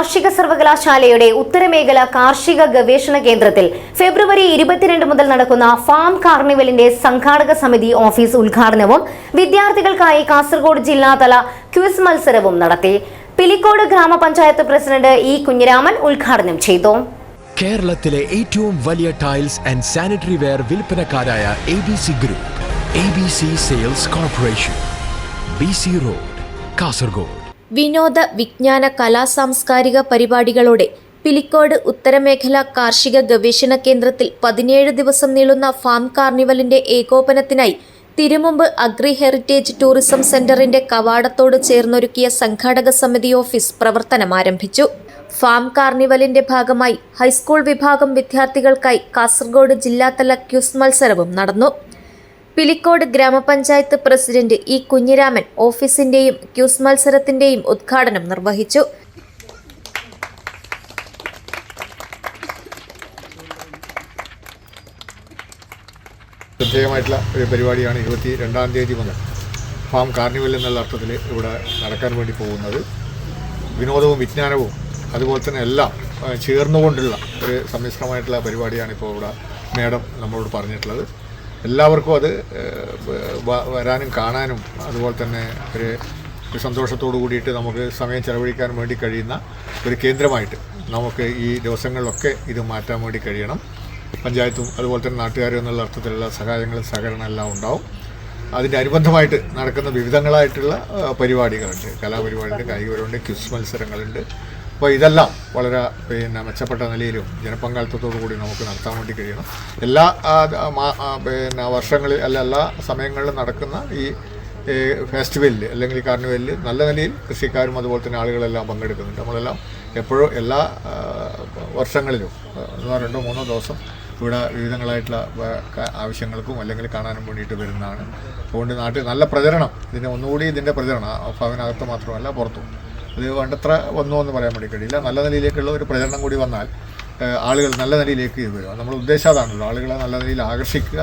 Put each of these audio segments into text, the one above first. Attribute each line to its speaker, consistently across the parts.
Speaker 1: കാർഷിക സർവകലാശാലയുടെ ഉത്തരമേഖല കാർഷിക ഗവേഷണ കേന്ദ്രത്തിൽ ഫെബ്രുവരി 22 മുതൽ നടക്കുന്ന ഫാം കാർണിവലിന്റെ സംഘാടക സമിതി ഓഫീസ് ഉദ്ഘാടനവും വിദ്യാർത്ഥികൾക്കായി കാസർഗോഡ് ജില്ലാതല ക്വിസ് മത്സരവും നടത്തി. പിലിക്കോട് ഗ്രാമപഞ്ചായത്ത് പ്രസിഡന്റ് ഇ കുഞ്ഞിരാമൻ ഉദ്ഘാടനം ചെയ്തു.
Speaker 2: കേരളത്തിലെ ഏറ്റവും വലിയ ടൈൽസ് ആൻഡ് സാനിറ്ററി വെയർ വിൽപ്പനക്കാരായ ABC group, ABC sales corporation, BC road, Kasaragod.
Speaker 3: വിനോദ, വിജ്ഞാന, കലാ, സാംസ്കാരിക പരിപാടികളോടെ പിലിക്കോട് ഉത്തരമേഖല കാർഷിക ഗവേഷണ കേന്ദ്രത്തിൽ 17 ദിവസം നീളുന്ന farm കാർണിവലിന്റെ ഏകോപനത്തിനായി Thirumumbu agri heritage tourism സെന്ററിന്റെ കവാടത്തോട് ചേർന്നൊരുക്കിയ സംഘാടക സമിതി ഓഫീസ് പ്രവർത്തനം ആരംഭിച്ചു. ഫാം കാർണിവലിന്റെ ഭാഗമായി ഹൈസ്കൂൾ വിഭാഗം വിദ്യാർത്ഥികൾക്കായി കാസർഗോഡ് ജില്ലാതല ക്വിസ് മത്സരവും നടന്നു. പിലിക്കോട് ഗ്രാമപഞ്ചായത്ത് പ്രസിഡന്റ് ഇ കുഞ്ഞിരാമൻ ഓഫീസിന്റെയും ക്വിസ് മത്സരത്തിന്റെയും ഉദ്ഘാടനം നിർവഹിച്ചു.
Speaker 4: ശ്രദ്ധേയമായിട്ടുള്ള ഒരു പരിപാടിയാണ് 22-ാം തീയതി മുതൽ ഫാം കാർണിവൽ എന്നുള്ള അർത്ഥത്തിൽ ഇവിടെ നടക്കാൻ വേണ്ടി പോകുന്നത്. വിനോദവും വിജ്ഞാനവും അതുപോലെ തന്നെ എല്ലാം ചേർന്നുകൊണ്ടുള്ള ഒരു സമ്മിശ്രമായിട്ടുള്ള പരിപാടിയാണ് ഇപ്പോൾ ഇവിടെ മേഡം നമ്മളോട് പറഞ്ഞിട്ടുള്ളത്. എല്ലാവർക്കും അത് വരാനും കാണാനും അതുപോലെ തന്നെ ഒരു സന്തോഷത്തോടു കൂടിയിട്ട് നമുക്ക് സമയം ചെലവഴിക്കാൻ വേണ്ടി കഴിയുന്ന ഒരു കേന്ദ്രമായിട്ട് നമുക്ക് ഈ ദിവസങ്ങളിലൊക്കെ ഇത് മാറ്റാൻ വേണ്ടി കഴിയണം. പഞ്ചായത്തും അതുപോലെ തന്നെ നാട്ടുകാരും എന്നുള്ള അർത്ഥത്തിലുള്ള സഹായങ്ങളും സഹകരണം എല്ലാം ഉണ്ടാവും. അതിൻ്റെ അനുബന്ധമായിട്ട് നടക്കുന്ന വിവിധങ്ങളായിട്ടുള്ള പരിപാടികളുണ്ട്, കലാപരിപാടിയുണ്ട്, കായികപരമുണ്ട്, ക്വിസ് മത്സരങ്ങളുണ്ട്. അപ്പോൾ ഇതെല്ലാം വളരെ മെച്ചപ്പെട്ട നിലയിലും ജനപങ്കാളിത്തത്തോടു കൂടി നമുക്ക് നടത്താൻ വേണ്ടി കഴിയണം. എല്ലാ വർഷങ്ങളിൽ എല്ലാ സമയങ്ങളിലും നടക്കുന്ന ഈ ഫെസ്റ്റിവലിൽ അല്ലെങ്കിൽ ഈ കാർണിവലിൽ നല്ല നിലയിൽ കൃഷിക്കാരും അതുപോലെ തന്നെ ആളുകളെല്ലാം പങ്കെടുക്കുന്നുണ്ട്. നമ്മളെല്ലാം എപ്പോഴും എല്ലാ വർഷങ്ങളിലും 2-3 ദിവസം ഇവിടെ വിവിധങ്ങളായിട്ടുള്ള ആവശ്യങ്ങൾക്കും അല്ലെങ്കിൽ കാണാനും വേണ്ടിയിട്ട് വരുന്നതാണ്. അതുകൊണ്ട് നാട്ടിൽ നല്ല പ്രചരണം, ഒന്നുകൂടി ഇതിൻ്റെ പ്രചരണം ഫാമിനകത്ത് മാത്രമല്ല പുറത്തും ഇത് വേണ്ടത്ര വന്നു എന്ന് പറയാൻ വേണ്ടി കഴിയില്ല. നല്ല നിലയിലേക്കുള്ള ഒരു പ്രചരണം കൂടി വന്നാൽ ആളുകൾ നല്ല നിലയിലേക്ക് വരിക. നമ്മൾ ഉദ്ദേശം അതാണല്ലോ, ആളുകളെ നല്ല നിലയിൽ ആകർഷിക്കുക,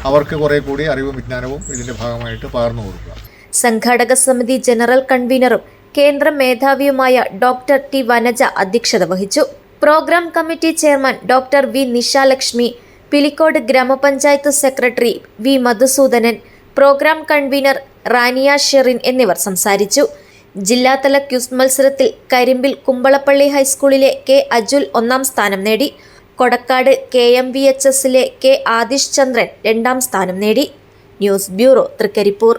Speaker 4: അവർക്ക് കുറേ കൂടി അറിവും വിജ്ഞാനവും ഇതിൻ്റെ ഭാഗമായിട്ട് പകർന്നു കൊടുക്കുക.
Speaker 3: സംഘാടക സമിതി ജനറൽ കൺവീനറും കേന്ദ്ര മേധാവിയുമായ ഡോക്ടർ ടി വനജ അധ്യക്ഷത വഹിച്ചു. Programme committee chairman doctor V Nishalakshmi, Pilicode ഗ്രാമപഞ്ചായത്ത് secretary V Madhusoodanan, programme convener Rania Sherin എന്നിവർ സംസാരിച്ചു. ജില്ലാതല ക്വിസ് മത്സരത്തിൽ കരിമ്പിൽ കുമ്പളപ്പള്ളി ഹൈസ്കൂളിലെ കെ അജുൽ 1-ാം സ്ഥാനം നേടി. കൊടക്കാട് KMVHSലെ കെ ആദിഷ് ചന്ദ്രൻ 2-ാം സ്ഥാനം നേടി. News bureau, Trikaripur.